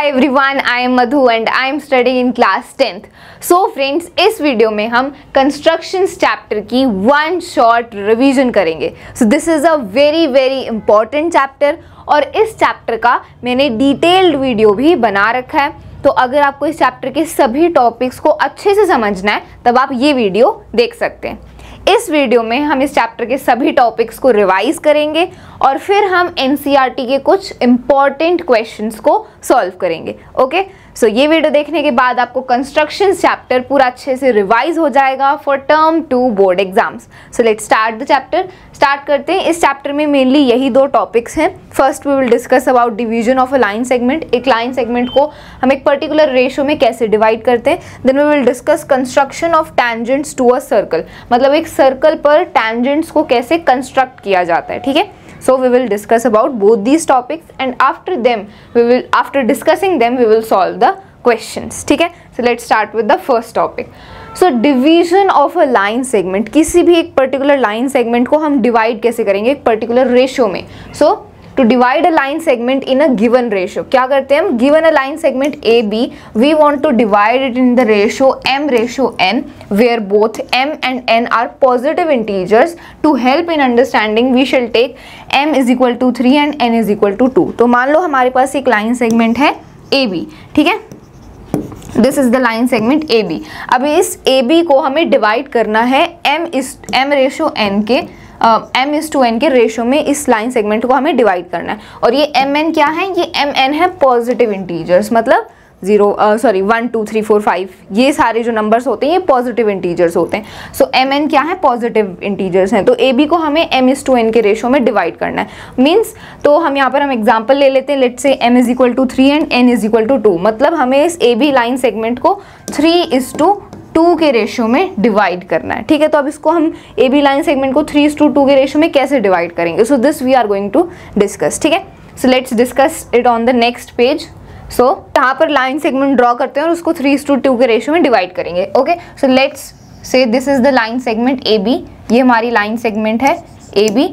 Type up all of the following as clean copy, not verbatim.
Hi everyone, I am Madhu and I am studying in class 10th. So friends, इस video में हम constructions chapter की one short revision करेंगे. So this is a very important chapter और इस chapter का मैंने detailed video भी बना रखा है. तो अगर आपको इस चैप्टर के सभी टॉपिक्स को अच्छे से समझना है तब आप ये वीडियो देख सकते हैं. इस वीडियो में हम इस चैप्टर के सभी टॉपिक्स को रिवाइज करेंगे और फिर हम एनसीईआरटी के कुछ इंपॉर्टेंट क्वेश्चंस को सॉल्व करेंगे. ओके, सो ये वीडियो देखने के बाद आपको कंस्ट्रक्शन चैप्टर पूरा अच्छे से रिवाइज हो जाएगा for term 2 board exams. So let's start the chapter. Start करते हैं. इस चैप्टर में मेनली यही दो टॉपिक्स हैं. First we will discuss about division of a line segment. एक लाइन सेगमेंट को हम एक पर्टिकुलर रेशियो में कैसे डिवाइड करते हैं. Then we will discuss construction of tangents to a circle, मतलब एक सर्कल पर टैंजेंट्स को कैसे कंस्ट्रक्ट किया जाता है. ठीक है, so we will discuss about both these topics and after discussing them we will solve the questions. ठीक है, so let's start with the first topic. So division of a line segment, किसी भी एक particular line segment को हम divide कैसे करेंगे एक particular ratio में. So to divide a line segment in a given ratio, क्या करते हैं हम, given a line segment AB, we want to divide it in the ratio m/n, where both m and n are positive integers. To help in understanding, we shall take m is equal to 3 and n is equal to 2. तो मान लो हमारे पास एक line segment है AB. ठीक है, this is the line segment AB. अब इस AB को हमें डिवाइड करना है m/n के m/n के रेशियो में. इस लाइन सेगमेंट को हमें डिवाइड करना है और ये mn क्या है, ये mn है पॉजिटिव इंटीजर्स, मतलब 1 2 3 4 5 ये सारे जो नंबर्स होते हैं ये पॉजिटिव इंटीजर्स होते हैं. सो mn क्या है, पॉजिटिव इंटीजर्स हैं. तो AB को हमें m/n के रेशियो में डिवाइड करना है. मीन्स तो हम यहाँ पर हम एग्जांपल ले लेते हैं. Let's say m is equal to 3 and n is equal to 2, मतलब हमें इस AB लाइन सेगमेंट को 3:2 के रेशियो में डिवाइड करना है. ठीक है, तो अब इसको हम AB लाइन सेगमेंट को 3:2 के रेशियो में कैसे डिवाइड करेंगे. So this we are going to discuss. ठीक है, so let's discuss it on the next page. So यहाँ पर लाइन सेगमेंट ड्रॉ करते हैं और उसको 3:2 के रेशियो में डिवाइड करेंगे. Okay, so let's say this is the line segment AB. ये हमारी लाइन सेगमेंट है AB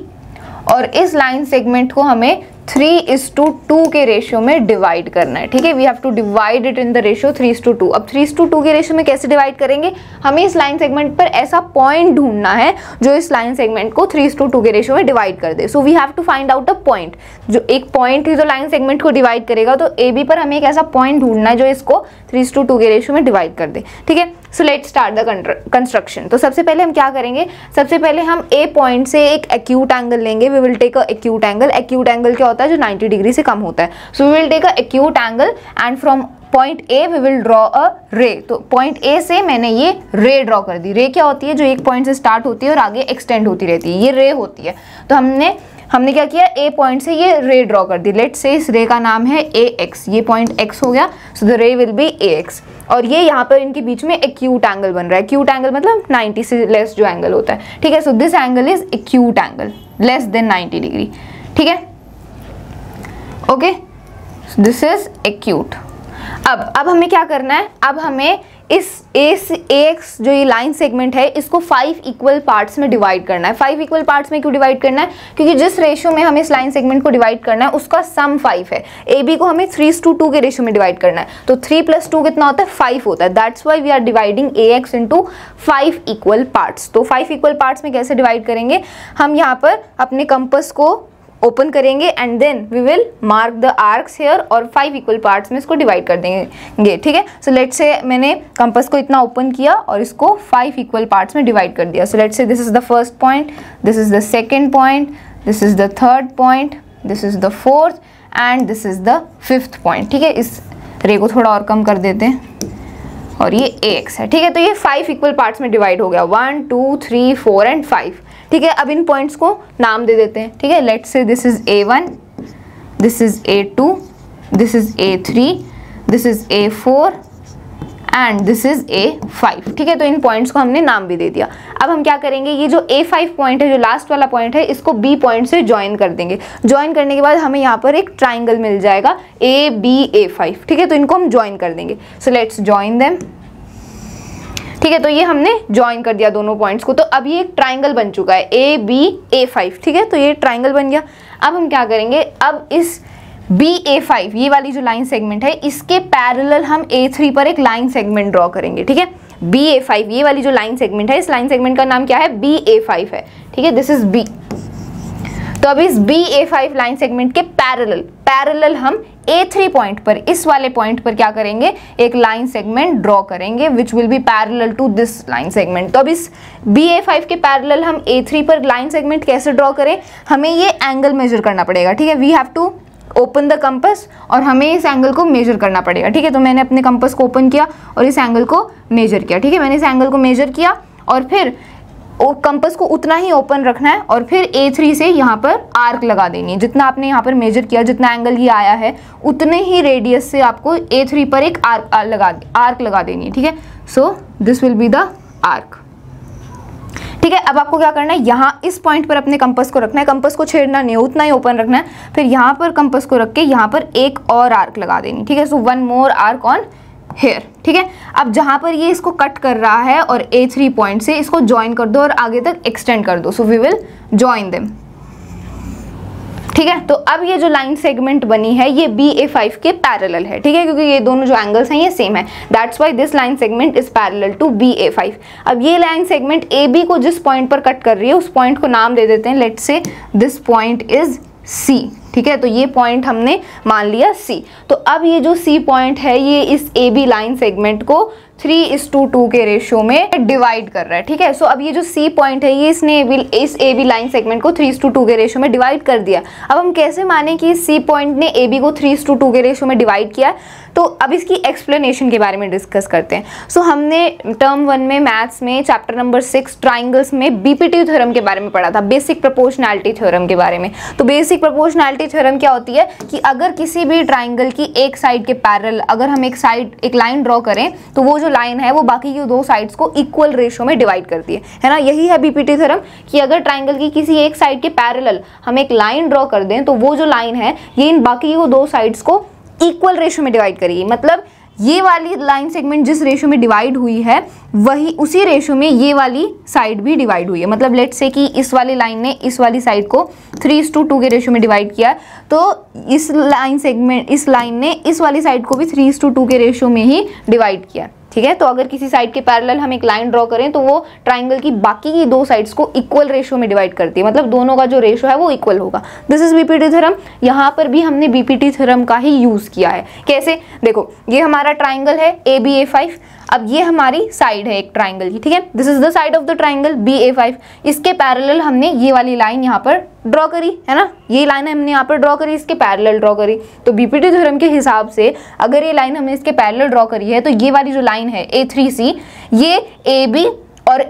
और इस लाइन सेगमेंट को हमें 3:2 के रेशियो में डिवाइड करना है. ठीक है, we have to divide it in the ratio 3:2. अब 3:2 के रेशियो में कैसे डिवाइड करेंगे, हमें इस लाइन सेगमेंट पर ऐसा पॉइंट ढूंढना है जो इस लाइन सेगमेंट को 3:2 के रेशियो में डिवाइड कर दे. So we have to find out a point. जो एक पॉइंट ही जो लाइन सेगमेंट को डिवाइड करेगा, तो AB पर हमें एक ऐसा पॉइंट ढूंढना है जो इसको 3:2 के रेशियो में डिवाइड कर दे. ठीक है, so let's start the construction. तो सबसे पहले हम क्या करेंगे, सबसे पहले हम A पॉइंट से एक एक्यूट एंगल लेंगे. We will take a acute angle. Acute angle क्या होता है, जो 90 डिग्री से कम होता है. So we will take a acute angle and from point A we will draw a ray. तो पॉइंट A से मैंने ये रे ड्रॉ कर दी. रे क्या होती है, जो एक पॉइंट से स्टार्ट होती है और आगे एक्सटेंड होती रहती है, ये रे होती है. तो हमने क्या किया, A पॉइंट से ये रे ड्रॉ कर दी. लेट्स से इस रे का नाम है AX. ये पॉइंट X हो गया. सो द रे विल बी AX और ये यहाँ पर इनके बीच में एक्यूट एंगल बन रहा है. एक्यूट एंगल मतलब 90 से लेस जो एंगल होता है. ठीक है, so this angle is acute angle less than 90 degree. ठीक है, ओके, दिस इज एक्यूट. अब हमें क्या करना है, अब हमें इस AX जो ये लाइन सेगमेंट है इसको 5 इक्वल पार्ट्स में डिवाइड करना है. 5 इक्वल पार्ट्स में क्यों डिवाइड करना है, क्योंकि जिस रेशियो में हमें इस लाइन सेगमेंट को डिवाइड करना है उसका सम 5 है. AB को हमें 3:2 के रेशियो में डिवाइड करना है. तो 3 + 2 कितना होता है, 5 होता है. That's why we are dividing AX into 5 equal parts. तो 5 इक्वल पार्ट्स में कैसे डिवाइड करेंगे, हम यहाँ पर अपने कंपास को ओपन करेंगे and then we will mark the arcs here और 5 इक्वल पार्ट्स में इसको डिवाइड कर देंगे. ठीक है, सो लेट्स से मैंने कंपास को इतना ओपन किया और इसको 5 इक्वल पार्ट्स में डिवाइड कर दिया. So let's say this is the first point, this is the second point, this is the third point, this is the fourth and this is the fifth point. ठीक है, इस रे को थोड़ा और कम कर देते हैं और ये AX है. ठीक है, तो ये 5 इक्वल पार्ट्स में डिवाइड हो गया, 1 2 3 4 एंड 5. ठीक है, अब इन पॉइंट्स को नाम दे देते हैं. ठीक है, let's say this is A1, this is A2, this is A3, this is A4 and this is A5. ठीक है, तो इन पॉइंट्स को हमने नाम भी दे दिया. अब हम क्या करेंगे, ये जो A5 पॉइंट है, जो लास्ट वाला पॉइंट है, इसको B पॉइंट से ज्वाइन कर देंगे. ज्वाइन करने के बाद हमें यहाँ पर एक ट्राइंगल मिल जाएगा ABA5. ठीक है, तो इनको हम ज्वाइन कर देंगे. So let's join them. ठीक है, तो ये हमने ज्वाइन कर दिया दोनों पॉइंट्स को. तो अब ये एक ट्राइंगल बन चुका है ABA5. ठीक है, तो ये ट्राइंगल बन गया. अब हम क्या करेंगे, अब इस BA5 ये वाली जो लाइन सेगमेंट है इसके पैरेलल हम A3 पर एक लाइन सेगमेंट ड्रॉ करेंगे, ठीक है। BA5 ये वाली जो लाइन सेगमेंट है, इस लाइन सेगमेंट का नाम क्या है, BA5 है, ठीक है, दिस इज B। तो अब इस BA5 लाइन सेगमेंट के पैरेलल हम A3 पॉइंट पर, इस वाले पॉइंट पर क्या करेंगे, एक लाइन सेगमेंट ड्रॉ करेंगे which will be parallel to this line segment. तो अब इस BA5 के पैरेलल हम A3 पर लाइन सेगमेंट कैसे ड्रॉ करें, हमें ये एंगल मेजर करना पड़ेगा, ठीक है। We have to open the compass और हमें इस एंगल को मेजर करना पड़ेगा, ठीक है। तो मैंने अपने कंपस को ओपन किया और इस एंगल को मेजर किया, ठीक है। मैंने इस एंगल को मेजर किया और फिर कंपस को उतना ही ओपन रखना है और फिर A3 से यहाँ पर आर्क लगा देनी है। जितना आपने यहाँ पर मेजर किया, जितना एंगल ये आया है, उतने ही रेडियस से आपको A3 पर एक आर्क लगा देनी है, ठीक है। So this will be the arc, ठीक है। अब आपको क्या करना है, यहाँ इस पॉइंट पर अपने कंपस को रखना है, कंपस को छेड़ना नहीं है, उतना ही ओपन रखना है। फिर यहाँ पर कंपस को रख के यहाँ पर एक और आर्क लगा देनी, ठीक है। So one more arc on here, ठीक है। अब जहां पर ये इसको कट कर रहा है और A3 पॉइंट से इसको ज्वाइन कर दो और आगे तक एक्सटेंड कर दो। So we will join them, ठीक है। तो अब ये जो लाइन सेगमेंट बनी है ये BA5 के पैरेलल है, ठीक है, क्योंकि ये दोनों जो एंगल्स हैं ये सेम है, that's why this line segment is parallel to BA5। अब ये लाइन सेगमेंट AB को जिस पॉइंट पर कट कर रही है उस पॉइंट को नाम दे देते हैं, let's say this point is C, ठीक है। तो ये पॉइंट हमने मान लिया C। तो अब ये जो C पॉइंट है ये इस AB लाइन सेगमेंट को 3:2 के रेशियो में डिवाइड कर रहा है, ठीक है। सो अब ये जो C पॉइंट है ये इसने इस AB लाइन सेगमेंट को 3:2 के रेशियो में डिवाइड कर दिया। अब हम कैसे माने कि C पॉइंट ने AB को 3:2 के रेशियो में डिवाइड किया, तो अब इसकी एक्सप्लेनेशन के बारे में डिस्कस करते हैं। सो हमने टर्म 1 में मैथ्स में चैप्टर नंबर 6 ट्राइंगल्स में BPT थ्योरम के बारे में पढ़ा था, बेसिक प्रोपोर्शनैलिटी थ्योरम के बारे में। तो बेसिक प्रोपोर्शनैलिटी थ्योरम क्या होती है कि अगर किसी भी ट्राइंगल की एक साइड के पैरेलल अगर हम एक लाइन ड्रॉ करें तो वो जो लाइन है वो बाकी की दो साइड्स को इक्वल रेशियो में डिवाइड करती है ना। यही है BPT थ्योरम कि अगर ट्राइंगल की किसी एक साइड के पैरेलल हम एक लाइन ड्रॉ कर दें तो वो जो लाइन है ये इन बाकी की दो साइड्स को इक्वल रेशियो में डिवाइड करेगी। मतलब ये वाली लाइन सेगमेंट जिस रेशियो में डिवाइड हुई है वही उसी रेशियो में ये वाली साइड भी डिवाइड हुई है। मतलब लेट्स से कि इस वाली लाइन ने इस वाली साइड को 3:2 के रेशियो में डिवाइड किया, तो इस लाइन ने इस वाली साइड को भी 3:2 के रेशियो में ही डिवाइड किया, ठीक है। तो अगर किसी साइड के पैरेलल हम एक लाइन ड्रॉ करें तो वो ट्राइंगल की बाकी की दो साइड्स को इक्वल रेशियो में डिवाइड करती है, मतलब दोनों का जो रेशियो है वो इक्वल होगा। This is BPT theorem. यहाँ पर भी हमने BPT थ्योरम का ही यूज किया है। कैसे, देखो ये हमारा ट्राइंगल है ABA5, अब ये हमारी साइड है एक ट्राइंगल की, ठीक है। This is the side of the triangle BA5। इसके पैरेलल हमने ये वाली लाइन यहाँ पर ड्रॉ करी है ना, ये लाइन हमने यहाँ पर ड्रॉ करी, इसके पैरेलल ड्रॉ करी। तो BPT थ्योरम के हिसाब से अगर ये लाइन हमने इसके पैरेलल ड्रॉ करी है तो ये वाली जो लाइन है A3C ये AB और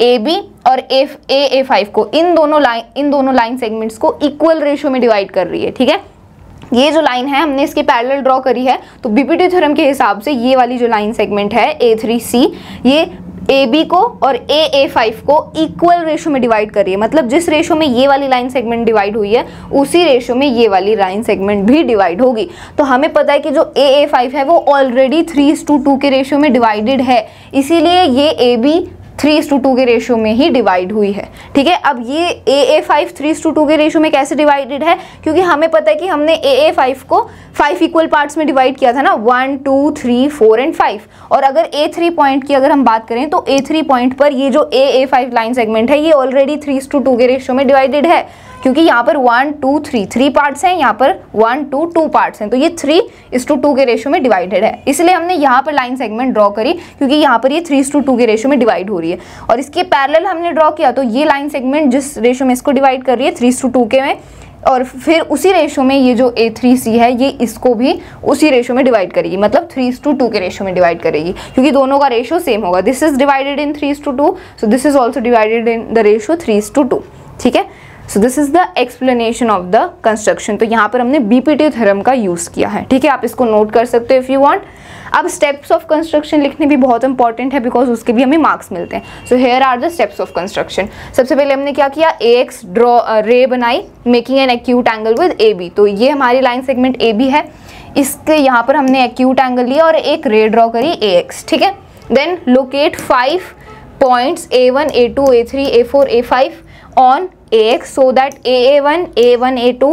AB और AA5 को इन दोनों लाइन सेगमेंट्स को इक्वल रेशियो में डिवाइड कर रही है, ठीक है। ये जो लाइन है हमने इसके पैरेलल ड्रॉ करी है, तो BPT थ्योरम के हिसाब से ये वाली जो लाइन सेगमेंट है A3C ये AB को और AA5 को इक्वल रेशियो में डिवाइड कर रही है। मतलब जिस रेशियो में ये वाली लाइन सेगमेंट डिवाइड हुई है उसी रेशियो में ये वाली लाइन सेगमेंट भी डिवाइड होगी। तो हमें पता है कि जो AA5 है वो ऑलरेडी 3:2 के रेशियो में डिवाइडेड है, इसीलिए ये AB 3:2 के रेशियो में ही डिवाइड हुई है, ठीक है। अब ये AA5 3:2 के रेशियो में कैसे डिवाइडेड है, क्योंकि हमें पता है कि हमने AA5 को 5 इक्वल पार्ट्स में डिवाइड किया था ना, 1 2 3 4 एंड 5। और अगर A3 पॉइंट की अगर हम बात करें तो A3 पॉइंट पर ये जो AA5 लाइन सेगमेंट है ये ऑलरेडी 3:2 के रेशियो में डिवाइडेड है, क्योंकि यहाँ पर 1 2 3 पार्ट्स हैं, यहाँ पर 1 2 2 पार्ट्स हैं, तो ये 3:2 के रेशियो में डिवाइडेड है। इसलिए हमने यहाँ पर लाइन सेगमेंट ड्रॉ करी क्योंकि यहाँ पर ये 3:2 के रेशियो में डिवाइड हो रही है। और इसके पैरेलल हमने ड्रॉ किया तो ये लाइन सेगमेंट जिस रेशियो में इसको डिवाइड कर रही है 3:2 के में, और फिर उसी रेशियो में ये जो A3C है ये इसको भी उसी रेशियो में डिवाइड करेगी, मतलब 3:2 के रेशियो में डिवाइड करेगी, क्योंकि दोनों का रेशियो सेम होगा। This is divided in 3:2, so this is also divided in the ratio 3:2, ठीक है। So this is the explanation of the construction. तो यहाँ पर हमने BPT थ्योरम का यूज किया है, ठीक है। आप इसको नोट कर सकते हो इफ यू वांट। अब स्टेप्स ऑफ कंस्ट्रक्शन लिखने भी बहुत इंपॉर्टेंट है बिकॉज उसके भी हमें मार्क्स मिलते हैं। So here are the steps of construction. सबसे पहले हमने क्या किया, AX रे बनाई making an acute angle with AB। तो ये हमारी लाइन सेगमेंट AB है, इसके यहाँ पर हमने एक्यूट एंगल लिया और एक रे ड्रॉ करी AX, ठीक है। Then locate 5 points A1 A2 A3 A4 A5 on AX so that AA1 A1 A2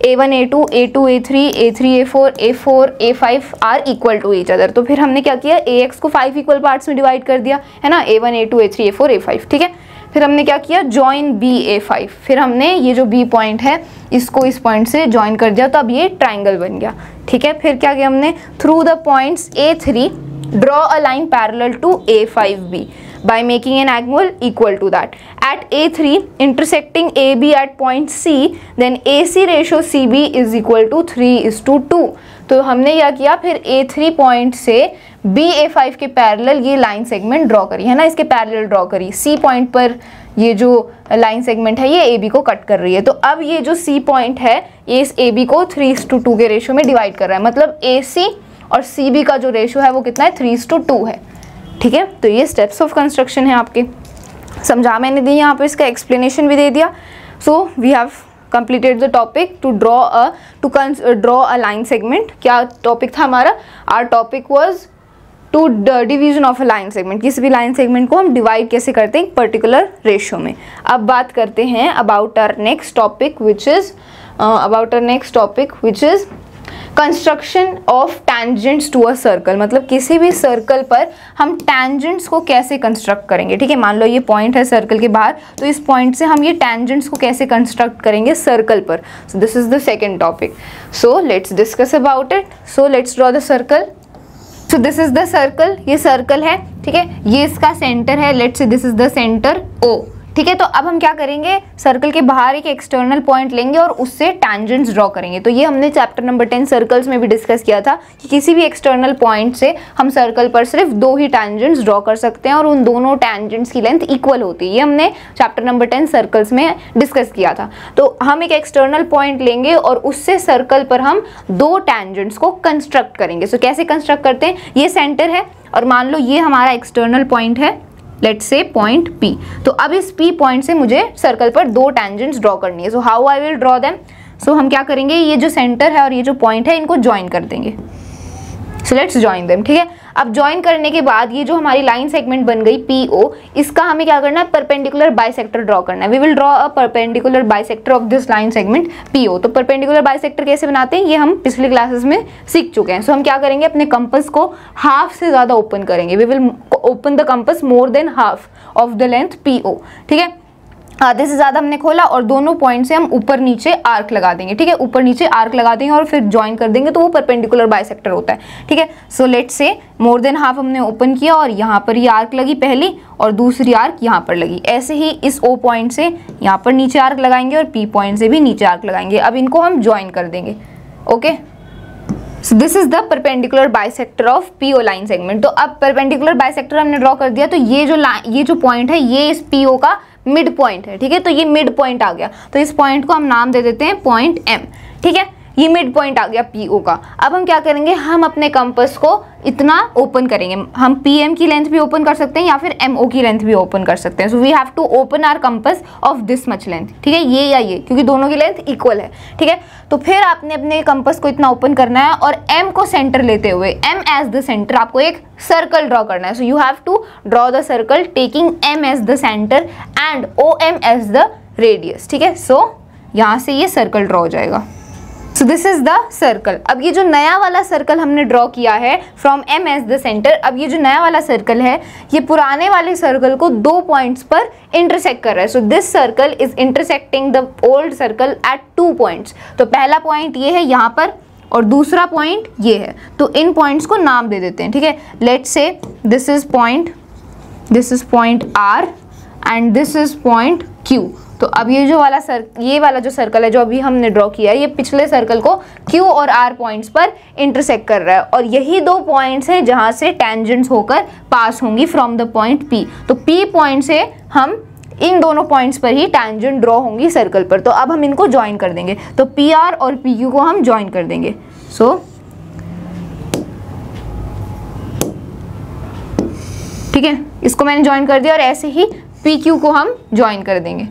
A1 A2 A2 A3 A3 A4 A4 A5 are equal to each other. तो फिर हमने क्या किया, AX को 5 equal parts में divide कर दिया है ना, A1 A2 A3 A4 A5, ठीक है। फिर हमने क्या किया, जॉइन B A5, फिर हमने ये जो B पॉइंट है इसको इस पॉइंट से जॉइन कर दिया, तो अब ये ट्राइंगल बन गया, ठीक है। फिर क्या किया हमने, through the points A3 draw a line parallel to A5B by making an angle equal to that. At A3 intersecting AB at point C, then AC ratio CB is equal to 3:2। तो हमने क्या किया, फिर A3 point से BA5 के parallel ये line segment draw करी है ना, इसके पैरेलल ड्रॉ करी। C पॉइंट पर ये जो लाइन सेगमेंट है ये AB को कट कर रही है, तो अब ये जो C पॉइंट है ये इस AB को 3:2 के रेशियो में डिवाइड कर रहा है, मतलब AC और CB का जो रेशियो है वो कितना है, 3:2 है, ठीक है। तो ये स्टेप्स ऑफ कंस्ट्रक्शन है आपके, समझा मैंने दी, यहाँ पे इसका एक्सप्लेनेशन भी दे दिया। So we have completed the topic to draw a line segment. क्या टॉपिक था हमारा, our topic was to division of a line segment, किसी भी लाइन सेगमेंट को हम डिवाइड कैसे करते हैं एक पर्टिकुलर रेशियो में। अब बात करते हैं about our next topic which is construction of tangents to a circle, मतलब किसी भी सर्कल पर हम टेंजेंट्स को कैसे कंस्ट्रक्ट करेंगे, ठीक है। मान लो ये पॉइंट है सर्कल के बाहर, तो इस पॉइंट से हम ये टेंजेंट्स को कैसे कंस्ट्रक्ट करेंगे सर्कल पर। So this is the second topic, so let's discuss about it. So let's draw the circle. So this is the circle, ये सर्कल है, ठीक है, ये इसका सेंटर है, let's say this is the centre O, ठीक है। तो अब हम क्या करेंगे, सर्कल के बाहर एक एक्सटर्नल पॉइंट लेंगे और उससे टैंजेंट्स ड्रॉ करेंगे। तो ये हमने चैप्टर नंबर 10 सर्कल्स में भी डिस्कस किया था कि किसी भी एक्सटर्नल पॉइंट से हम सर्कल पर सिर्फ 2 ही टैंजेंट्स ड्रॉ कर सकते हैं और उन दोनों टैंजेंट्स की लेंथ इक्वल होती है। ये हमने चैप्टर नंबर 10 सर्कल्स में डिस्कस किया था। तो हम एक एक्सटर्नल पॉइंट लेंगे और उससे सर्कल पर हम 2 टैंजेंट्स को कंस्ट्रक्ट करेंगे। सो कैसे कंस्ट्रक्ट करते हैं, ये सेंटर है और मान लो ये हमारा एक्सटर्नल पॉइंट है, लेट्स से पॉइंट P। तो अब इस P पॉइंट से मुझे सर्कल पर 2 टैंजेंट्स ड्रॉ करनी है। So how I will draw them, so हम क्या करेंगे, ये जो सेंटर है और ये जो पॉइंट है इनको ज्वाइन कर देंगे। सो लेट्स ज्वाइन देम, ठीक है। अब ज्वाइन करने के बाद ये जो हमारी लाइन सेगमेंट बन गई PO, इसका हमें क्या करना है, परपेंडिकुलर बाइसेक्टर ड्रॉ करना है। We will draw a perpendicular bisector of this line segment PO। तो परपेंडिकुलर बाइसेक्टर कैसे बनाते हैं ये हम पिछले क्लासेस में सीख चुके हैं। सो हम क्या करेंगे, अपने कंपास को हाफ से ज्यादा ओपन करेंगे। We will open the compass more than half of the length PO, ठीक है। आधे से ज्यादा हमने खोला और दोनों पॉइंट से हम ऊपर नीचे आर्क लगा देंगे, ठीक है, ऊपर नीचे आर्क लगा देंगे और फिर ज्वाइन कर देंगे, तो वो परपेंडिकुलर बाइसेक्टर होता है, ठीक है। So let's say more than half हमने ओपन किया और यहाँ पर ये आर्क लगी पहली और दूसरी आर्क यहाँ पर लगी। ऐसे ही इस O पॉइंट से यहाँ पर नीचे आर्क लगाएंगे और P पॉइंट से भी नीचे आर्क लगाएंगे। अब इनको हम ज्वाइन कर देंगे, okay. So this is the perpendicular bisector of PO line segment. तो अब परपेंडिकुलर बाइसेक्टर हमने ड्रॉ कर दिया, तो ये जो पॉइंट है ये इस PO का मिड पॉइंट है, ठीक है। तो ये मिड पॉइंट आ गया, तो इस पॉइंट को हम नाम दे देते हैं पॉइंट M, ठीक है। ये मिड पॉइंट आ गया PO का। अब हम क्या करेंगे, हम अपने कंपास को इतना ओपन करेंगे। हम PM की लेंथ भी ओपन कर सकते हैं या फिर MO की लेंथ भी ओपन कर सकते हैं। So we have to open our compass of this much length, ठीक है, ये या ये, क्योंकि दोनों की लेंथ इक्वल है, ठीक है। तो फिर आपने अपने कंपास को इतना ओपन करना है और M को सेंटर लेते हुए, M एज द सेंटर, आपको एक सर्कल ड्रॉ करना है। So you have to draw the circle taking M as the centre and OM as the radius, ठीक है। सो यहाँ से ये सर्कल ड्रॉ हो जाएगा। So this is the circle. अब ये जो नया वाला सर्कल हमने ड्रॉ किया है from M as the centre, अब ये जो नया वाला सर्कल है ये पुराने वाले सर्कल को 2 पॉइंट्स पर इंटरसेक्ट कर रहा है। So this circle is intersecting the old circle eight 2 points. तो पहला पॉइंट ये है यहाँ पर और दूसरा पॉइंट ये है, तो इन पॉइंट्स को नाम दे देते हैं, ठीक है। Let's say this is point R and this is point Q। तो अब ये वाला जो सर्कल है जो अभी हमने ड्रॉ किया है, ये पिछले सर्कल को Q और R पॉइंट्स पर इंटरसेक्ट कर रहा है और यही 2 पॉइंट्स हैं जहां से टेंजेंट्स होकर पास होंगी फ्रॉम द पॉइंट P। तो P पॉइंट से हम इन दोनों पॉइंट्स पर ही टेंजेंट ड्रॉ होंगी सर्कल पर। तो अब हम इनको ज्वाइन कर देंगे, तो PR और PQ को हम ज्वाइन कर देंगे। सो ठीक है, इसको मैंने ज्वाइन कर दिया और ऐसे ही PQ को हम ज्वाइन कर देंगे,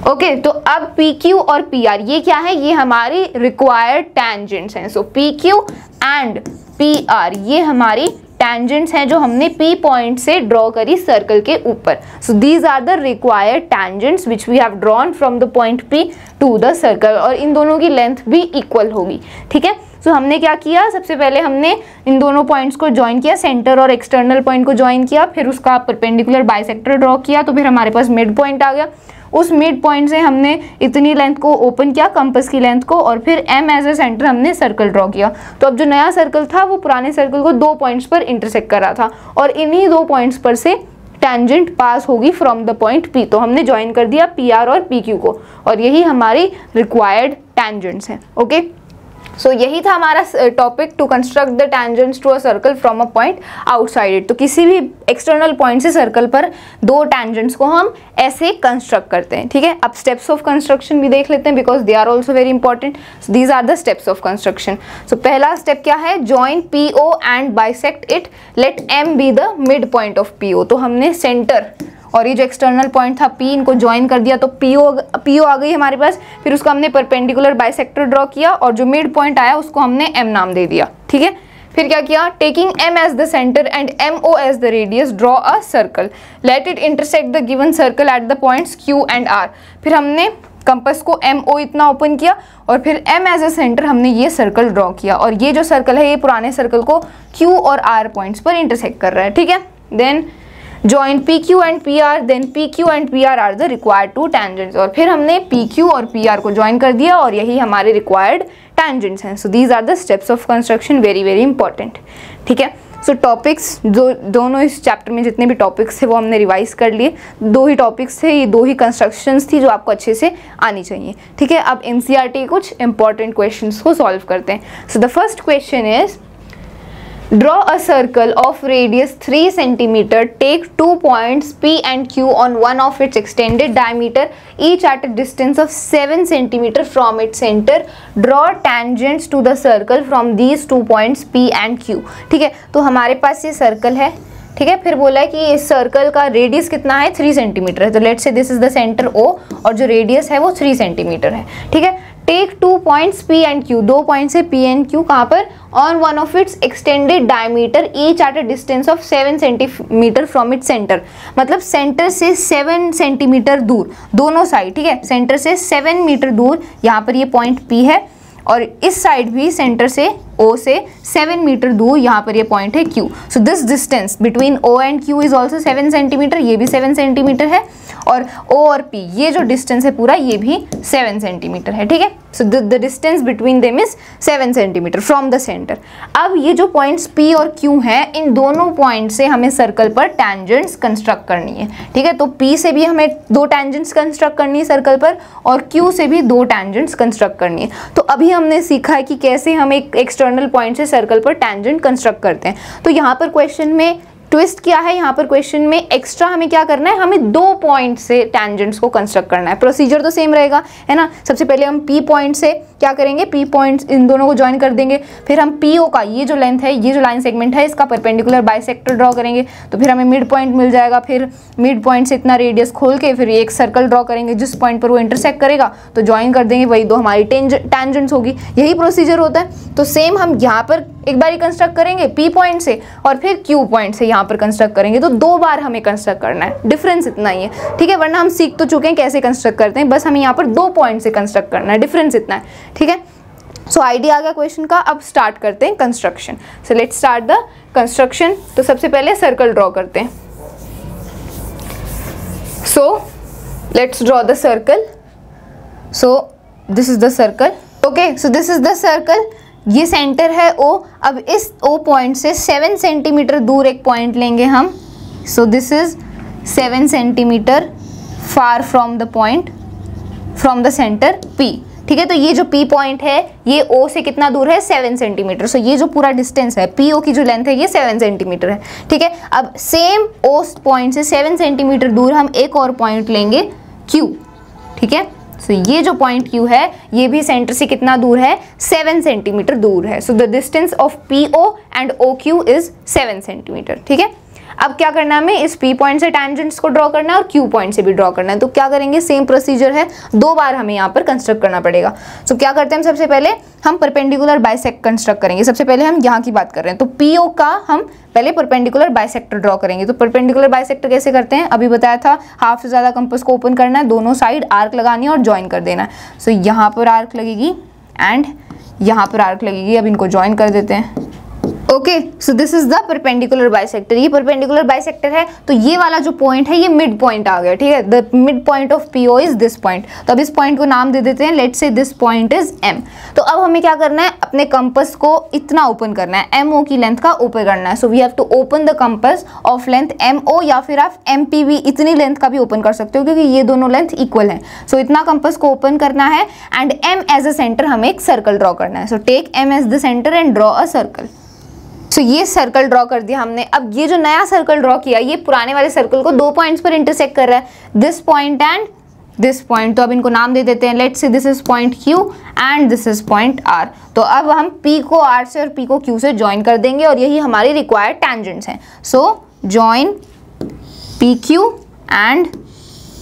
ओके। तो अब PQ और PR ये क्या है, ये हमारी रिक्वायर्ड टेंजेंट्स हैं। सो PQ एंड PR ये हमारी टेंजेंट्स हैं जो हमने P पॉइंट से ड्रॉ करी सर्कल के ऊपर। So these are the required tangents which we have drawn from the point P to the circle, और इन दोनों की लेंथ भी इक्वल होगी, ठीक है। सो हमने क्या किया, सबसे पहले हमने इन दोनों पॉइंट्स को ज्वाइन किया, सेंटर और एक्सटर्नल पॉइंट को ज्वाइन किया, फिर उसका परपेंडिकुलर बाइसेक्टर ड्रॉ किया, तो फिर हमारे पास मिड पॉइंट आ गया। उस मिड पॉइंट से हमने इतनी लेंथ को ओपन किया, कंपास की लेंथ को, और फिर M एज ए सेंटर हमने सर्कल ड्रॉ किया। तो अब जो नया सर्कल था वो पुराने सर्कल को 2 पॉइंट्स पर इंटरसेक्ट कर रहा था, और इन्हीं 2 पॉइंट्स पर से टेंजेंट पास होगी फ्रॉम द पॉइंट P। तो हमने ज्वाइन कर दिया PR और PQ को, और यही हमारी रिक्वायर्ड टेंजेंट्स हैं। ओके, सो यही था हमारा topic, to construct the tangents to a circle from a point outside it. तो किसी भी एक्सटर्नल पॉइंट से सर्कल पर 2 टेंजेंट्स को हम ऐसे कंस्ट्रक्ट करते हैं, ठीक है। अब स्टेप्स ऑफ कंस्ट्रक्शन भी देख लेते हैं, because they are also very important. So these are the steps of construction. So पहला स्टेप क्या है, join PO and bisect it, let M be the mid point of PO। तो हमने centre और ये जो एक्सटर्नल पॉइंट था P, इनको ज्वाइन कर दिया, तो PO आ गई हमारे पास। फिर उसका हमने परपेंडिकुलर बाइसेक्टर ड्रॉ किया, और जो मिड पॉइंट आया उसको हमने M नाम दे दिया, ठीक है। फिर क्या किया, taking M as the centre and MO as the radius, draw a circle, let it intersect the given circle at the points Q and R। फिर हमने कंपास को MO इतना ओपन किया, और फिर M एज ए सेंटर हमने ये circle draw किया, और ये जो सर्कल है ये पुराने सर्कल को Q और R पॉइंट्स पर इंटरसेक्ट कर रहा है, ठीक है। Then join PQ and PR, then PQ and PR are the required 2 tangents, और फिर हमने PQ और PR को ज्वाइन कर दिया, और यही हमारे रिक्वायर्ड tangents हैं। So these are the steps of construction, very very important, ठीक है। सो टॉपिक्स जो दोनों इस चैप्टर में जितने भी टॉपिक्स थे वो हमने रिवाइज कर लिए। 2 ही टॉपिक्स थे, ये 2 ही कंस्ट्रक्शंस थी जो आपको अच्छे से आनी चाहिए, ठीक है। अब NCERT कुछ इंपॉर्टेंट क्वेश्चंस को सॉल्व करते हैं। So the first question is, draw a circle of radius 3 cm, take 2 points P and Q on one of its extended diameter, each at a distance of 7 cm from its center, draw tangents to the circle from these 2 points P and Q। ठीक है, तो हमारे पास ये circle है, ठीक है। फिर बोला है कि इस सर्कल का रेडियस कितना है, 3 सेंटीमीटर है। तो let's say this is the centre O, और जो रेडियस है वो 3 सेंटीमीटर है, ठीक है। Take 2 points P and Q, 2 points है P एंड Q, कहाँ पर, on one of its extended diameter, each at a distance of 7 centimetre from its centre. मतलब सेंटर से 7 सेंटीमीटर दूर, दोनों साइड, ठीक है। सेंटर से 7 मीटर दूर यहाँ पर ये पॉइंट P है, और इस साइड भी सेंटर से O से 7 मीटर दूर यहाँ पर ये पॉइंट है Q। So this distance between O and Q is also 7 centimetre, ये भी 7 सेंटीमीटर है, और O और P ये जो डिस्टेंस है पूरा ये भी 7 सेंटीमीटर है, ठीक है। So the distance between them is 7 centimetre from the centre. अब ये जो पॉइंट्स P और Q हैं, इन दोनों पॉइंट से हमें सर्कल पर टेंजेंट्स कंस्ट्रक्ट करनी है, ठीक है। तो P से भी हमें 2 टेंजेंट्स कंस्ट्रक्ट करनी है सर्कल पर, और Q से भी 2 टेंजेंट्स कंस्ट्रक्ट करनी है। तो अभी हमने सीखा है कि कैसे हम एक एक्सटर्नल पॉइंट से सर्कल पर टेंजेंट कंस्ट्रक्ट करते हैं। तो यहाँ पर क्वेश्चन में ट्विस्ट क्या है, यहाँ पर क्वेश्चन में एक्स्ट्रा हमें क्या करना है, हमें 2 पॉइंट से टेंजेंट्स को कंस्ट्रक्ट करना है। प्रोसीजर तो सेम रहेगा, है ना। सबसे पहले हम P पॉइंट से क्या करेंगे, P पॉइंट्स इन दोनों को ज्वाइन कर देंगे। फिर हम PO का ये जो लेंथ है, ये जो लाइन सेगमेंट है, इसका परपेंडिकुलर बाइसेक्टर ड्रॉ करेंगे, तो फिर हमें मिड पॉइंट मिल जाएगा। फिर मिड पॉइंट से इतना रेडियस खोल के फिर एक सर्कल ड्रॉ करेंगे, जिस पॉइंट पर वो इंटरसेक्ट करेगा तो ज्वाइन कर देंगे, वही 2 हमारी टेंजेंट्स होगी। यही प्रोसीजर होता है। तो सेम हम यहाँ पर एक बार ही कंस्ट्रक्ट करेंगे P पॉइंट से, और फिर Q पॉइंट से यहाँ पर कंस्ट्रक्ट करेंगे, तो 2 बार हमें कंस्ट्रक्ट करना है। डिफरेंस इतना ही है, ठीक है। वरना हम सीख तो चुके हैं कैसे कंस्ट्रक्ट करते हैं, बस हमें यहाँ पर 2 पॉइंट से कंस्ट्रक्ट करना है, डिफरेंस इतना है, ठीक है। सो आइडिया आ गया क्वेश्चन का। अब स्टार्ट करते हैं construction. So let's start the construction. तो सबसे पहले सर्कल ड्रॉ करते हैं। So let's draw the circle. So this is the circle, okay. So this is the circle, ये सेंटर है O। अब इस O पॉइंट से 7 सेंटीमीटर दूर एक पॉइंट लेंगे हम। So this is 7 centimetre far from the point, from the centre P, ठीक है। तो ये जो P पॉइंट है ये O से कितना दूर है, 7 सेंटीमीटर। सो ये जो पूरा डिस्टेंस है, PO की जो लेंथ है ये 7 सेंटीमीटर है, ठीक है। अब सेम O पॉइंट से 7 सेंटीमीटर दूर हम एक और पॉइंट लेंगे Q, ठीक है। सो ये जो पॉइंट Q है ये भी सेंटर से कितना दूर है, 7 सेंटीमीटर दूर है। So the distance of PO and OQ is 7 centimetre, ठीक है। अब क्या करना है, हमें इस P पॉइंट से टेंजेंट्स को ड्रॉ करना है और Q पॉइंट से भी ड्रॉ करना है। तो क्या करेंगे, सेम प्रोसीजर है, 2 बार हमें यहाँ पर कंस्ट्रक्ट करना पड़ेगा। सो क्या करते हैं, सबसे पहले हम परपेंडिकुलर बाइसेक्ट कंस्ट्रक्ट करेंगे। सबसे पहले हम यहाँ की बात कर रहे हैं, तो PO का हम पहले परपेंडिकुलर बाइसेक्टर ड्रॉ करेंगे। तो परपेंडिकुलर बाइसेक्टर कैसे करते हैं, अभी बताया था, हाफ से ज़्यादा कंपास को ओपन करना है, दोनों साइड आर्क लगानी है और ज्वाइन कर देना है। सो यहाँ पर आर्क लगेगी एंड यहाँ पर आर्क लगेगी। अब इनको ज्वाइन कर देते हैं। Okay, so this is the perpendicular bisector. ये परपेंडिकुलर बाइसेक्टर है, तो ये वाला जो पॉइंट है ये मिड पॉइंट आ गया, ठीक है। The mid point of PO is this point. तो अब इस पॉइंट को नाम दे देते हैं, let's say this point is M। तो अब हमें क्या करना है, अपने कंपास को इतना ओपन करना है, MO की लेंथ का ओपन करना है। So we have to open the compass of length MO, या फिर आप MPV इतनी लेंथ का भी ओपन कर सकते हो, क्योंकि ये दोनों लेंथ इक्वल है। सो इतना कंपास को ओपन करना है and M as a centre हमें एक सर्कल ड्रॉ करना है। So take M as the centre and draw a circle. So ये सर्कल ड्रॉ कर दिया हमने। अब ये जो नया सर्कल ड्रॉ किया, ये पुराने वाले सर्कल को 2 पॉइंट्स पर इंटरसेक्ट कर रहा है, this point and this point. तो अब इनको नाम दे देते हैं, let's say this is point Q and this is point R। तो अब हम P को R से और P को Q से ज्वाइन कर देंगे और यही हमारी रिक्वायर्ड टेंजेंट्स हैं। सो join PQ and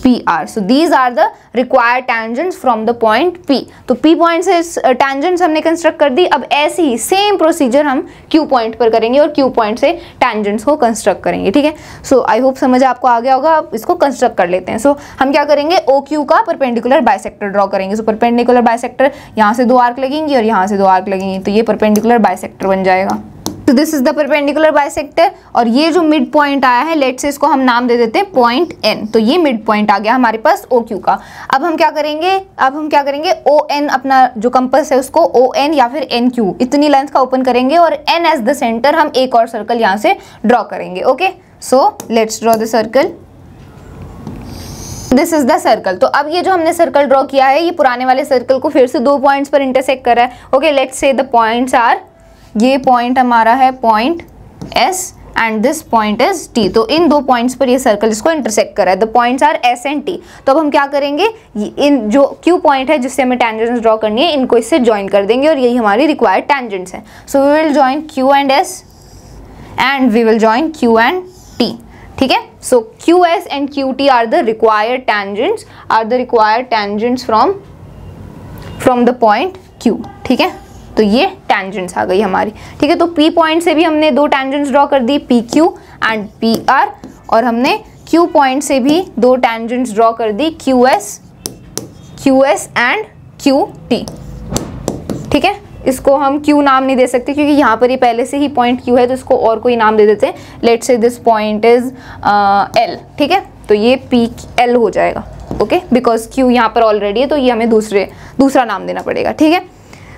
PR। So these are the required tangents from the point P। तो P पॉइंट से tangents हमने कंस्ट्रक्ट कर दी। अब ऐसे ही सेम प्रोसीजर हम Q पॉइंट पर करेंगे और Q पॉइंट से tangents को कंस्ट्रक्ट करेंगे, ठीक है। सो आई होप समझ आपको आ गया होगा। अब इसको कंस्ट्रक्ट कर लेते हैं। सो हम क्या करेंगे, OQ का परपेंडिकुलर बाइसेक्टर ड्रॉ करेंगे। सो परपेंडिकुलर बाइसेक्टर, यहाँ से 2 आर्क लगेंगी और यहाँ से 2 आर्क लगेंगी, तो ये परपेंडिकुलर बाइसेक्टर बन जाएगा। तो this is the perpendicular bisector. और ये जो मिड पॉइंट आया है, लेट्स से इसको हम नाम दे देते हैं पॉइंट N। तो ये मिड पॉइंट आ गया हमारे पास OQ का। अब हम क्या करेंगे, ON अपना जो कंपास है उसको ON या फिर NQ इतनी लेंथ का ओपन करेंगे और N एज द सेंटर हम एक और सर्कल यहाँ से ड्रॉ करेंगे। Okay, so let's draw the circle. This is the circle. तो अब ये जो हमने सर्कल ड्रॉ किया है, ये पुराने वाले सर्कल को फिर से 2 पॉइंट्स पर इंटरसेक्ट कर रहा है। Okay, let's say the points are, ये पॉइंट हमारा है point S and this point is T। तो इन 2 पॉइंट्स पर ये सर्कल इसको इंटरसेक्ट कर रहा है। The points are S and T। तो अब हम क्या करेंगे, इन जो Q पॉइंट है जिससे हमें टेंजेंट्स ड्रॉ करनी है, इनको इससे ज्वाइन कर देंगे और यही हमारी रिक्वायर्ड टेंजेंट्स हैं। So we will join Q and S and we will join Q and T, ठीक है। So QS and QT are the required tangents from the point Q, ठीक है। तो ये टेंजेंट्स आ गई हमारी, ठीक है। तो P पॉइंट से भी हमने 2 टेंजेंट्स ड्रॉ कर दी, PQ एंड PR, और हमने Q पॉइंट से भी 2 टेंजेंट्स ड्रॉ कर दी, QS एंड QT, ठीक है। इसको हम Q नाम नहीं दे सकते क्योंकि यहाँ पर ये पहले से ही पॉइंट Q है, तो इसको और कोई नाम दे देते हैं। Let's say this point is L, ठीक है। तो ये PL हो जाएगा, ओके, बिकॉज Q यहाँ पर ऑलरेडी है, तो ये हमें दूसरा नाम देना पड़ेगा, ठीक है।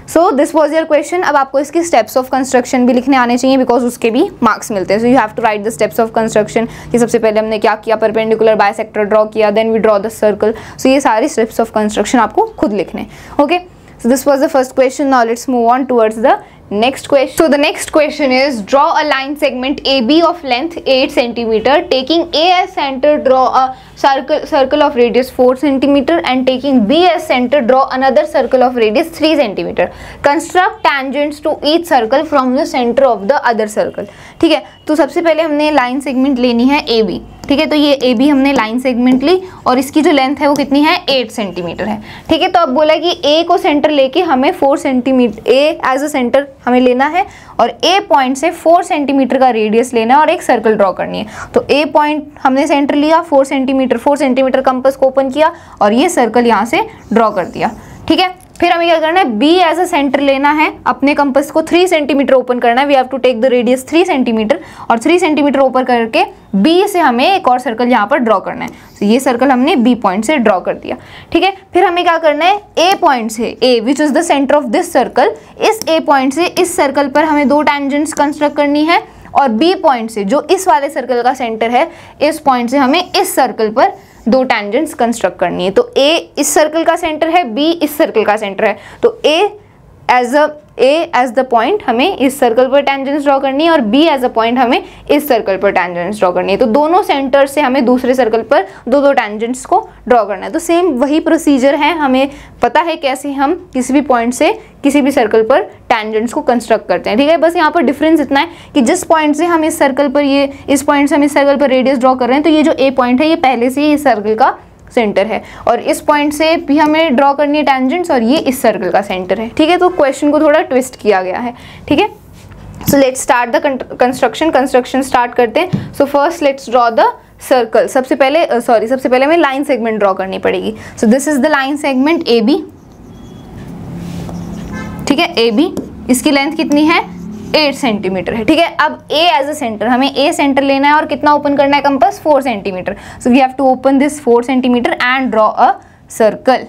So this was your question. अब आपको इसकी स्टेप्स ऑफ कंस्ट्रक्शन भी लिखने आने चाहिए, बिकॉज उसके भी मार्क्स मिलते हैं। So you have to write the steps of construction कि सबसे पहले हमने क्या किया, परपेंडिकुलर बाइसेक्टर ड्रॉ किया, then we draw the circle. So ये सारी स्टेप्स ऑफ कंस्ट्रक्शन आपको खुद लिखने, okay. So this was the first question. Now let's move on towards the next question. So the next question is, draw a line segment AB of length 8 cm, taking A as center, draw a circle of radius 4 cm, and taking B as center, draw another circle of radius 3 cm. Construct tangents to each circle from the center of the other circle. ठीक है, तो सबसे पहले हमने line segment लेनी है AB, ठीक है। तो ये AB हमने लाइन सेगमेंट ली और इसकी जो लेंथ है वो कितनी है, 8 सेंटीमीटर है, ठीक है। तो अब बोला कि A को सेंटर लेके हमें 4 centimetre, A as a centre हमें लेना है और A पॉइंट से 4 सेंटीमीटर का रेडियस लेना है और एक सर्कल ड्रॉ करनी है। तो A पॉइंट हमने सेंटर लिया, 4 सेंटीमीटर कंपास को ओपन किया और ये सर्कल यहाँ से ड्रॉ कर दिया, ठीक है। फिर हमें क्या करना है, B एज अ सेंटर लेना है, अपने कंपास को 3 सेंटीमीटर ओपन करना है। We have to take the radius 3 centimetre और 3 सेंटीमीटर ओपन करके B से हमें एक और सर्कल यहाँ पर ड्रॉ करना है। तो ये सर्कल हमने B पॉइंट से ड्रॉ कर दिया, ठीक है। फिर हमें क्या करना है, A पॉइंट से, A which is the centre of this circle, इस A पॉइंट से इस सर्कल पर हमें 2 टेंजेंट्स कंस्ट्रक्ट करनी है और B पॉइंट से, जो इस वाले सर्कल का सेंटर है, इस पॉइंट से हमें इस सर्कल पर 2 टेंजेंट्स कंस्ट्रक्ट करनी है। तो A इस सर्कल का सेंटर है, B इस सर्कल का सेंटर है। तो A as a A as the point हमें इस सर्कल पर टेंजेंस ड्रॉ करनी है और B एज अ पॉइंट हमें इस सर्कल पर टेंजेंस ड्रॉ करनी है। तो दोनों सेंटर से हमें दूसरे सर्कल पर दो दो टेंजेंट्स को ड्रॉ करना है। तो सेम वही प्रोसीजर है, हमें पता है कैसे हम किसी भी पॉइंट से किसी भी सर्कल पर टेंजेंट्स को कंस्ट्रक्ट करते हैं, ठीक है। बस यहाँ पर डिफरेंस इतना है कि जिस पॉइंट से हम इस सर्कल पर इस पॉइंट से हम इस सर्कल पर रेडियस ड्रॉ कर रहे हैं, तो ये जो A पॉइंट है ये पहले से ही इस सर्कल का सेंटर है और इस पॉइंट से भी हमें ड्रॉ करनी है टेंजेंट्स और ये इस सर्कल का सेंटर है, ठीक है। तो क्वेश्चन को थोड़ा ट्विस्ट किया गया है, ठीक है। So let's start the construction start करते हैं। So first let's draw the circle. सबसे पहले हमें लाइन सेगमेंट ड्रॉ करनी पड़ेगी। So this is the line segment AB, ठीक है। AB इसकी लेंथ कितनी है 8 सेंटीमीटर है, ठीक है। अब A एज अ सेंटर, हमें A सेंटर लेना है और कितना ओपन करना है compass 4 centimetre. So we have to open this 4 centimetre and draw a circle.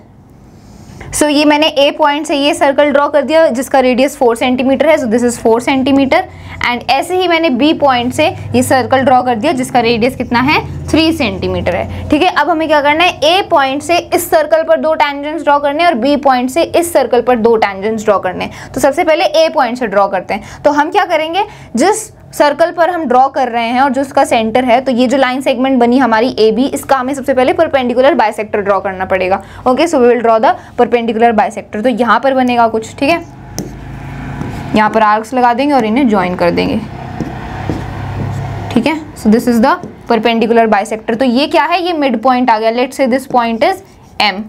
So ये मैंने A पॉइंट से ये सर्कल ड्रॉ कर दिया जिसका रेडियस 4 सेंटीमीटर है। So this is 4 centimetre and ऐसे ही मैंने B पॉइंट से ये सर्कल ड्रॉ कर दिया जिसका रेडियस कितना है 3 सेंटीमीटर है, ठीक है। अब हमें क्या करना है, A पॉइंट से इस सर्कल पर दो टेंजेंट्स ड्रॉ करने और B पॉइंट से इस सर्कल पर दो टेंजेंट्स ड्रॉ करने। तो सबसे पहले A पॉइंट से ड्रॉ करते हैं। तो हम क्या करेंगे, जिस सर्कल पर हम ड्रॉ कर रहे हैं और जो उसका सेंटर है, तो ये जो लाइन सेगमेंट बनी हमारी AB, इसका हमें सबसे पहले परपेंडिकुलर बाइसेक्टर ड्रॉ करना पड़ेगा। Okay, so we will draw the perpendicular bisector. तो यहाँ पर बनेगा कुछ, ठीक है। यहाँ पर आर्क्स लगा देंगे और इन्हें ज्वाइन कर देंगे, ठीक है। So this is the perpendicular bisector. तो ये क्या है, ये मिड पॉइंट आ गया। Let's say this point is M,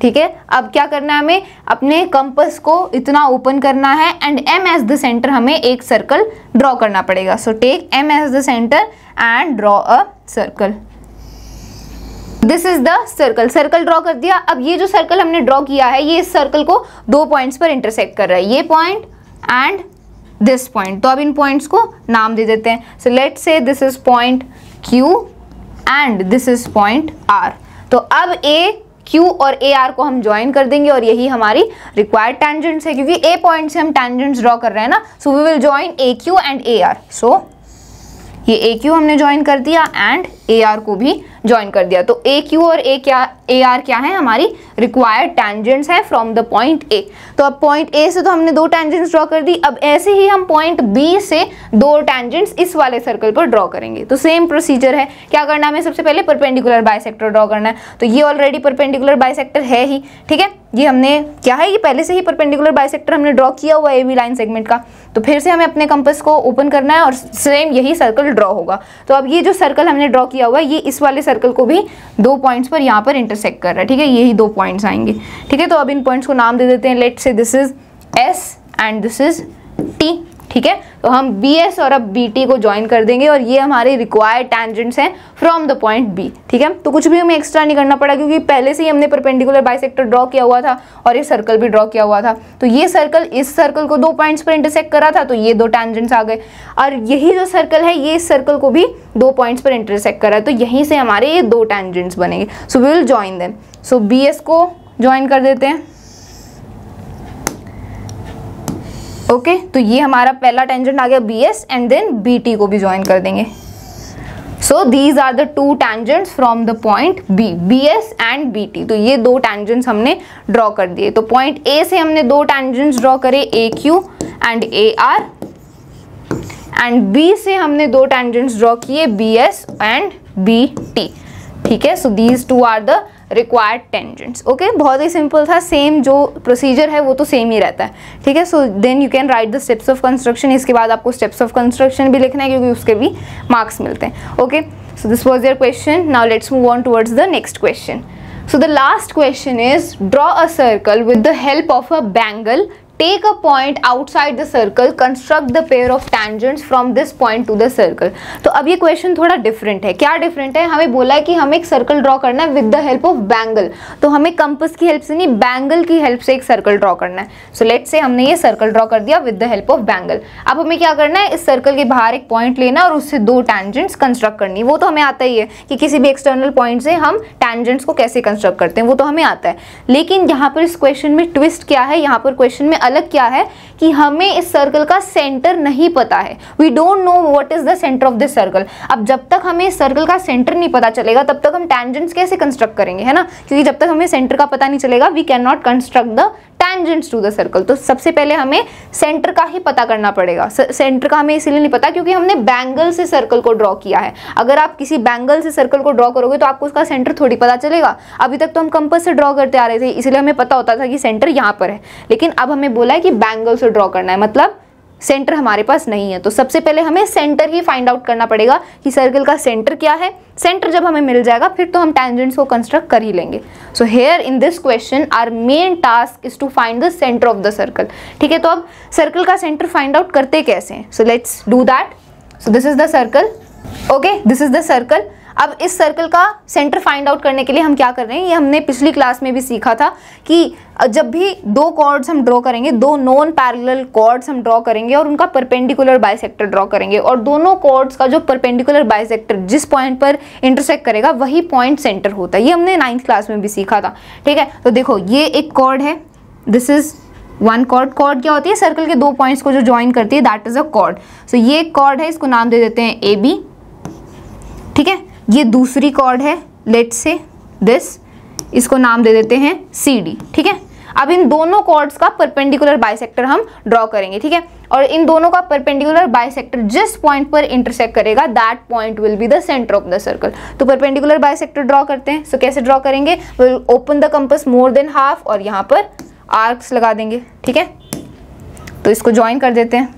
ठीक है। अब क्या करना है, हमें अपने कंपास को इतना ओपन करना है and M as the centre हमें एक सर्कल ड्रॉ करना पड़ेगा। So take M as the centre and draw a circle. This is the circle draw कर दिया। अब ये जो सर्कल हमने ड्रॉ किया है, ये इस सर्कल को दो पॉइंट्स पर इंटरसेक्ट कर रहा है, ये पॉइंट एंड दिस पॉइंट। तो अब इन पॉइंट्स को नाम दे देते हैं। So let's say this is point Q and this is point R। तो अब A, Q और AR को हम ज्वाइन कर देंगे और यही हमारी रिक्वायर्ड टेंजेंट्स है, क्योंकि A पॉइंट से हम टेंजेंट्स ड्रॉ कर रहे हैं ना। So we will join AQ and AR। So ये AQ हमने ज्वाइन कर दिया एंड AR को भी ज्वाइन कर दिया। तो AQ और AR क्या है, हमारी रिक्वायर्ड टेंजेंट्स है फ्रॉम द पॉइंट A। तो अब पॉइंट A से तो हमने दो टेंजेंट्स ड्रॉ कर दी। अब ऐसे ही हम पॉइंट B से दो टेंजेंट्स इस वाले सर्कल पर ड्रॉ करेंगे। तो सेम प्रोसीजर है। क्या करना है, हमें सबसे पहले परपेंडिकुलर बाइसेक्टर ड्रॉ करना है। तो ये ऑलरेडी परपेंडिकुलर बाइसेक्टर है ही, ठीक है। ये हमने क्या है, ये पहले से ही परपेंडिकुलर बाइसेक्टर हमने ड्रॉ किया हुआ है AB लाइन सेगमेंट का। तो फिर से हमें अपने कंपास को ओपन करना है और सेम यही सर्कल ड्रॉ होगा। तो अब ये जो सर्कल हमने ड्रॉ किया हुआ है, ये इस वाले सर्कल को भी दो पॉइंट्स पर यहाँ पर इंटरसेक्ट कर रहा है, ठीक है। यही दो पॉइंट्स आएंगे, ठीक है। तो अब इन पॉइंट्स को नाम दे देते हैं। Let's say this is S and this is T, ठीक है। तो हम BS और अब BT को ज्वाइन कर देंगे और ये हमारे रिक्वायर्ड टेंजेंट्स हैं फ्रॉम द पॉइंट B, ठीक है। तो कुछ भी हमें एक्स्ट्रा नहीं करना पड़ा, क्योंकि पहले से ही हमने परपेंडिकुलर बाइसेक्टर ड्रॉ किया हुआ था और ये सर्कल भी ड्रॉ किया हुआ था। तो ये सर्कल इस सर्कल को दो पॉइंट्स पर इंटरसेक्ट कर रहा था, तो ये दो टेंजेंट्स आ गए। और यही जो सर्कल है, ये इस सर्कल को भी दो पॉइंट्स पर इंटरसेक्ट कर रहा है, तो यहीं से हमारे ये दो टेंजेंट्स बनेंगे। So we will join them. So BS को ज्वाइन कर देते हैं। ओके, तो ये हमारा पहला टेंजेंट आ गया BS एंड देन BT को भी ज्वाइन कर देंगे। So these are the two tangents from the point B, BS and BT। तो ये दो टेंजेंट्स हमने ड्रॉ कर दिए। तो पॉइंट A से हमने दो टेंजेंट्स ड्रॉ करे, AQ and AR, and B से हमने दो टेंजेंट्स ड्रॉ किए, BS एंड BT, ठीक है। So these two are the required tangents. Okay, बहुत ही सिंपल था। सेम जो प्रोसीजर है वो तो सेम ही रहता है, ठीक है। So then you can write the steps of construction. इसके बाद आपको स्टेप्स ऑफ कंस्ट्रक्शन भी लिखना है, क्योंकि उसके भी मार्क्स मिलते हैं। Okay, so this was your question. Now let's move on towards the next question. So the last question is, draw a circle with the help of a bangle. Take a point outside the circle. Construct the pair of tangents from this point to the circle. तो अब ये question थोड़ा different है. क्या different है? हमें बोला है कि हमें एक सर्कल ड्रॉ करना है with the help of bangle. तो हमें कंपास की हेल्प से नहीं, बैंगल की हेल्प से एक सर्कल ड्रॉ करना है. सो लेट्स से हमने ये सर्कल ड्रॉ कर दिया with the help of bangle. अब हमें क्या करना है, इस सर्कल के बाहर एक पॉइंट लेना और उससे दो टैंजेंट्स कंस्ट्रक्ट करनी. वो तो हमें आता ही है कि किसी भी एक्सटर्नल पॉइंट से हम टैंजेंट्स को कैसे कंस्ट्रक्ट करते हैं, वो तो हमें आता है. लेकिन यहाँ पर इस क्वेश्चन में ट्विस्ट क्या है, यहाँ पर क्वेश्चन में अलग क्या है कि हमें इस सर्कल का सेंटर नहीं पता है. We don't know what is the centre of this circle. अब जब तक हमें इस सर्कल का सेंटर नहीं पता चलेगा तब तक हम टैंजेंट्स कैसे कंस्ट्रक्ट करेंगे, है ना. क्योंकि जब तक हमें सेंटर का पता नहीं चलेगा we can not construct the tangents to the circle. तो सबसे पहले हमें सेंटर का ही पता करना पड़ेगा। सेंटर का हमें इसलिए नहीं पता क्योंकि हमने बैंगल से सर्कल को ड्रॉ किया है। अगर आप किसी बैंगल से सर्कल को ड्रॉ करोगे तो आपको उसका सेंटर थोड़ी पता चलेगा। अभी तक तो हम कंपास से ड्रॉ करते आ रहे थे, इसलिए हमें पता होता था कि सेंटर यहाँ पर है, लेकिन अब हमें बोला है कि बैंगल से ड्रॉ करना है, मतलब सेंटर हमारे पास नहीं है। तो सबसे पहले हमें सेंटर ही फाइंड आउट करना पड़ेगा कि सर्कल का सेंटर क्या है। सेंटर जब हमें मिल जाएगा फिर तो हम टेंजेंट्स को कंस्ट्रक्ट कर ही लेंगे। So here in this question our main task is to find the centre of the circle. ठीक है, तो अब सर्कल का सेंटर फाइंड आउट करते कैसे हैं? So let's do that. So this is the circle, okay, this is the circle. अब इस सर्कल का सेंटर फाइंड आउट करने के लिए हम क्या कर रहे हैं, ये हमने पिछली क्लास में भी सीखा था कि जब भी दो कॉर्ड्स हम ड्रॉ करेंगे, दो नॉन पैरेलल कॉर्ड्स हम ड्रॉ करेंगे और उनका परपेंडिकुलर बाइसेक्टर ड्रॉ करेंगे, और दोनों कॉर्ड्स का जो परपेंडिकुलर बाइसेक्टर जिस पॉइंट पर इंटरसेक्ट करेगा वही पॉइंट सेंटर होता है। ये हमने 9th क्लास में भी सीखा था। ठीक है, तो देखो ये एक कॉर्ड है, this is one chord. Chord क्या होती है? सर्कल के दो पॉइंट्स को जो ज्वाइन करती है, दैट इज अ कॉर्ड। सो ये एक कॉर्ड है, इसको नाम दे देते हैं AB। ठीक है, ये दूसरी कॉर्ड है, लेट्स से दिस, इसको नाम दे देते हैं CD। ठीक है, अब इन दोनों कॉर्ड्स का परपेंडिकुलर बाइसेक्टर हम ड्रॉ करेंगे। ठीक है, और इन दोनों का परपेंडिकुलर बाइसेक्टर जिस पॉइंट पर इंटरसेक्ट करेगा that point will be the centre of the circle. तो परपेंडिकुलर बाइसेक्टर ड्रॉ करते हैं। सो कैसे ड्रॉ करेंगे? Will open the compass more than half और यहाँ पर आर्क्स लगा देंगे। ठीक है, तो इसको ज्वाइन कर देते हैं।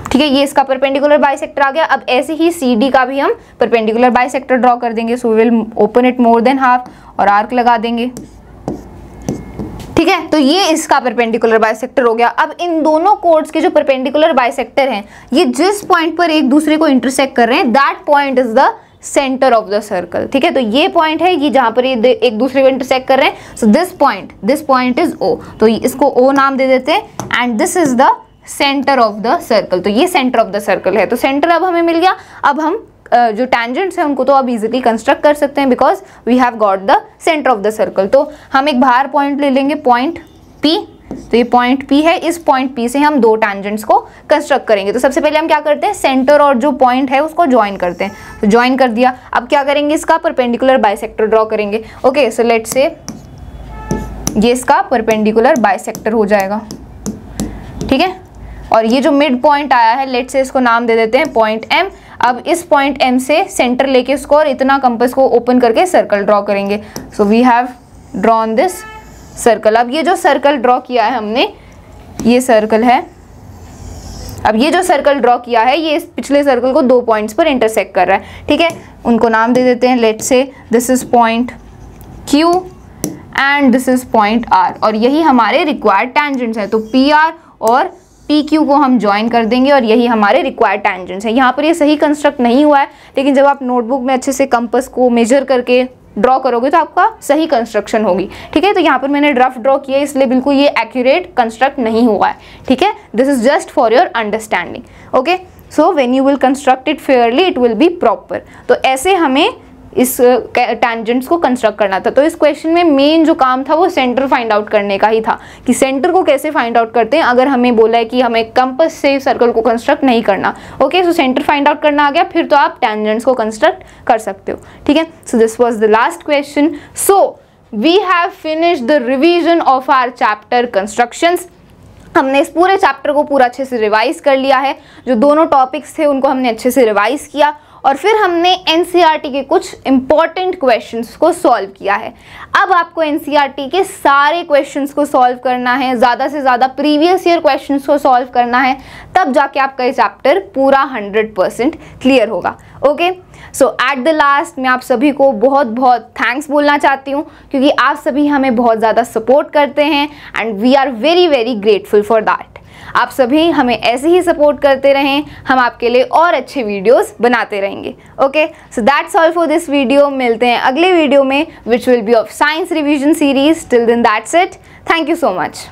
ठीक है, ये इसका परपेंडिकुलर बाइसेक्टर आ गया। अब ऐसे ही CD का भी हम परपेंडिकुलर बाइसेक्टर ड्रॉ कर देंगे। So will open it more than half और आर्क लगा देंगे। ठीक है, तो ये इसका परपेंडिकुलर बाइसेक्टर हो गया। अब इन दोनों कॉर्ड्स के जो परपेंडिकुलर बाइसेक्टर हैं, ये जिस पॉइंट पर एक दूसरे को इंटरसेक्ट कर रहे हैं, that point is the centre of the circle. ठीक है, तो ये पॉइंट है, ये जहां पर ये एक दूसरे को इंटरसेक्ट कर रहे हैं। So this point is O, तो इसको O नाम दे देते हैं। And this is the centre of the circle. तो ये सेंटर ऑफ द सर्कल है। तो सेंटर अब हमें मिल गया। अब हम जो टेंजेंट्स हैं उनको तो अब इजीली कंस्ट्रक्ट कर सकते हैं because we have got the centre of the circle. तो हम एक बाहर पॉइंट ले लेंगे, पॉइंट P। तो ये पॉइंट P है, इस पॉइंट P से हम दो टेंजेंट्स को कंस्ट्रक्ट करेंगे। तो सबसे पहले हम क्या करते हैं, सेंटर और जो पॉइंट है उसको ज्वाइन करते हैं। तो ज्वाइन कर दिया। अब क्या करेंगे, इसका परपेंडिकुलर बाइसेक्टर ड्रॉ करेंगे। ओके, सो लेट्स से ये इसका परपेंडिकुलर बाइसेक्टर हो जाएगा। ठीक है, और ये जो मिड पॉइंट आया है, लेट्स से इसको नाम दे देते हैं पॉइंट M। अब इस पॉइंट M से सेंटर लेके इसको और इतना कंपास को ओपन करके सर्कल ड्रॉ करेंगे। So we have drawn this circle. अब ये जो सर्कल ड्रॉ किया है हमने, ये सर्कल है। अब ये जो सर्कल ड्रॉ किया है, ये इस पिछले सर्कल को दो पॉइंट्स पर इंटरसेक्ट कर रहा है। ठीक है, उनको नाम दे देते हैं, let's say this is point Q and this is point R, और यही हमारे रिक्वायर्ड टेंजेंट्स है। तो PR और PQ को हम ज्वाइन कर देंगे और यही हमारे रिक्वायर्ड टेंजेंट्स हैं। यहाँ पर ये सही कंस्ट्रक्ट नहीं हुआ है, लेकिन जब आप नोटबुक में अच्छे से कंपास को मेजर करके ड्रॉ करोगे तो आपका सही कंस्ट्रक्शन होगी। ठीक है, तो यहाँ पर मैंने रफ ड्रॉ किया, इसलिए बिल्कुल ये एक्यूरेट कंस्ट्रक्ट नहीं हुआ है। ठीक है, this is just for your understanding. Okay, so when you will construct it Fairlie it will be proper. तो ऐसे हमें इस टेंजेंट्स को कंस्ट्रक्ट करना था। तो इस क्वेश्चन में मेन जो काम था वो सेंटर फाइंड आउट करने का ही था कि सेंटर को कैसे फाइंड आउट करते हैं अगर हमें बोला है कि हमें कंपास से सर्कल को कंस्ट्रक्ट नहीं करना। Okay, so centre find out करना आ गया, फिर तो आप टेंजेंट्स को कंस्ट्रक्ट कर सकते हो। ठीक है, so this was the last question. So we have finished the revision of our chapter constructions. हमने इस पूरे चैप्टर को पूरा अच्छे से रिवाइज कर लिया है। जो दोनों टॉपिक्स थे उनको हमने अच्छे से रिवाइज किया और फिर हमने NCERT के कुछ इंपॉर्टेंट क्वेश्चंस को सॉल्व किया है। अब आपको NCERT के सारे क्वेश्चंस को सॉल्व करना है, ज़्यादा से ज़्यादा प्रीवियस ईयर क्वेश्चंस को सॉल्व करना है, तब जाके आपका ये चैप्टर पूरा 100% क्लियर होगा। Okay, so at the last मैं आप सभी को बहुत बहुत थैंक्स बोलना चाहती हूँ क्योंकि आप सभी हमें बहुत ज़्यादा सपोर्ट करते हैं and we are very very grateful for that. आप सभी हमें ऐसे ही सपोर्ट करते रहें, हम आपके लिए और अच्छे वीडियोस बनाते रहेंगे। Okay, so that's all for this video. मिलते हैं अगले वीडियो में which will be of science revision series. Till then that's it. Thank you so much.